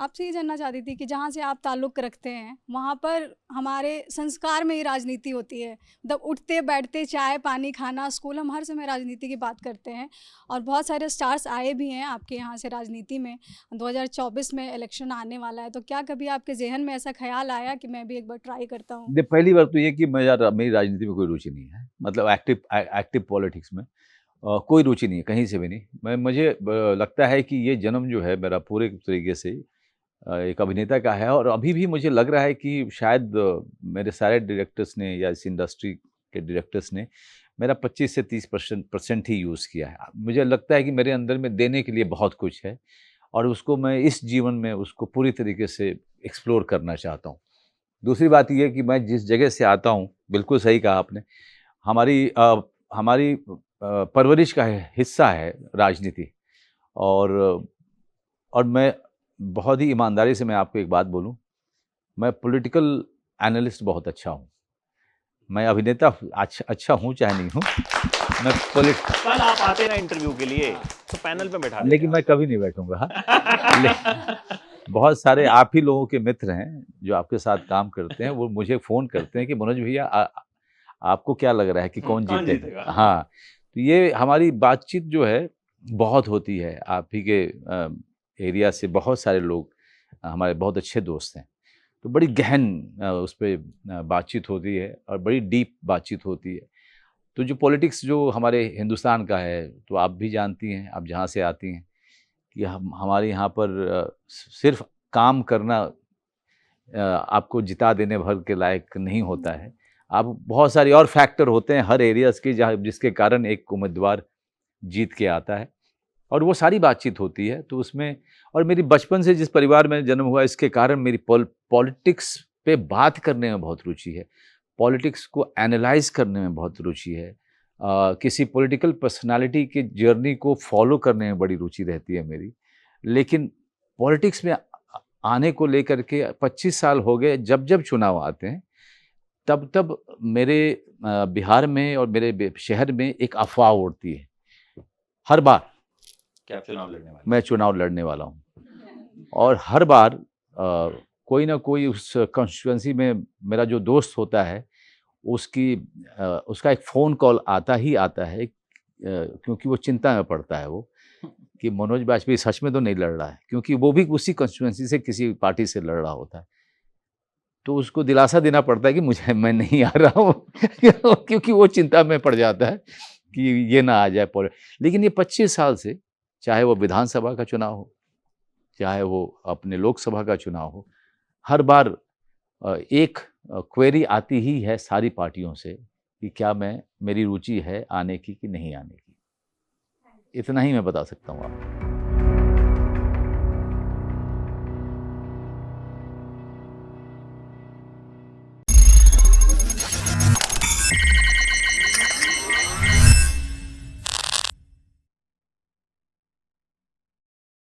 आपसे ये जानना चाहती थी कि जहाँ से आप ताल्लुक़ रखते हैं, वहाँ पर हमारे संस्कार में ही राजनीति होती है। मतलब उठते बैठते चाय पानी खाना स्कूल, हम हर समय राजनीति की बात करते हैं और बहुत सारे स्टार्स आए भी हैं आपके यहाँ से राजनीति में। 2024 में इलेक्शन आने वाला है, तो क्या कभी आपके ज़हन में ऐसा ख़्याल आया कि मैं भी एक बार ट्राई करता हूँ? पहली बात तो ये कि मेरी राजनीति में कोई रुचि नहीं है, मतलब एक्टिव पॉलिटिक्स में कोई रुचि नहीं है, कहीं से भी नहीं। मुझे लगता है कि ये जन्म जो है मेरा पूरे तरीके से एक अभिनेता का है, और अभी भी मुझे लग रहा है कि शायद मेरे सारे डायरेक्टर्स ने या इस इंडस्ट्री के डायरेक्टर्स ने मेरा 25 से 30% ही यूज़ किया है। मुझे लगता है कि मेरे अंदर में देने के लिए बहुत कुछ है, और उसको मैं इस जीवन में उसको पूरी तरीके से एक्सप्लोर करना चाहता हूँ। दूसरी बात ये है कि मैं जिस जगह से आता हूँ, बिल्कुल सही कहा आपने, हमारी परवरिश का हिस्सा है राजनीति। और मैं बहुत ही ईमानदारी से मैं आपको एक बात बोलूँ, मैं पॉलिटिकल एनालिस्ट बहुत अच्छा हूँ। मैं अभिनेता अच्छा हूँ चाहे नहीं हूँ, मैं कल आप आते ना इंटरव्यू के लिए तो पैनल पे बैठा देते लेकिन मैं कभी नहीं बैठूंगा। बहुत सारे आप ही लोगों के मित्र हैं जो आपके साथ काम करते हैं, वो मुझे फ़ोन करते हैं कि मनोज भैया आपको क्या लग रहा है कि कौन जीतेगा? हाँ, तो ये हमारी बातचीत जो है बहुत होती है। आप ही के एरिया से बहुत सारे लोग हमारे बहुत अच्छे दोस्त हैं, तो बड़ी गहन उस पे बातचीत होती है और बड़ी डीप बातचीत होती है। तो जो पॉलिटिक्स जो हमारे हिंदुस्तान का है, तो आप भी जानती हैं, आप जहाँ से आती हैं, कि हमारे यहाँ पर सिर्फ काम करना आपको जिता देने भर के लायक नहीं होता है। आप बहुत सारे और फैक्टर होते हैं हर एरियाज़ के, जहाँ जिसके कारण एक उम्मीदवार जीत के आता है, और वो सारी बातचीत होती है। तो उसमें, और मेरी बचपन से जिस परिवार में जन्म हुआ, इसके कारण मेरी पॉलिटिक्स पे बात करने में बहुत रुचि है, पॉलिटिक्स को एनालाइज़ करने में बहुत रुचि है। किसी पॉलिटिकल पर्सनैलिटी की जर्नी को फॉलो करने में बड़ी रुचि रहती है मेरी। लेकिन पॉलिटिक्स में आने को लेकर के 25 साल हो गए, जब चुनाव आते हैं, तब मेरे बिहार में और मेरे शहर में एक अफ़वाह उड़ती है हर बार, क्या चुनाव लड़ने वाले? मैं चुनाव लड़ने वाला हूँ। और हर बार कोई ना कोई उस कॉन्स्टिट्यूएंसी में मेरा जो दोस्त होता है, उसका एक फ़ोन कॉल आता ही आता है, क्योंकि वो चिंता में पड़ता है वो, कि मनोज वाजपेयी सच में तो नहीं लड़ रहा है, क्योंकि वो भी उसी कॉन्स्टिट्यूएंसी से किसी पार्टी से लड़ रहा होता है। तो उसको दिलासा देना पड़ता है कि मैं नहीं आ रहा हूँ क्योंकि वो चिंता में पड़ जाता है कि ये ना आ जाए लेकिन ये 25 साल से, चाहे वो विधानसभा का चुनाव हो, चाहे वो अपने लोकसभा का चुनाव हो, हर बार एक क्वेरी आती ही है सारी पार्टियों से कि क्या मेरी रुचि है आने की कि नहीं आने की। इतना ही मैं बता सकता हूँ आपको।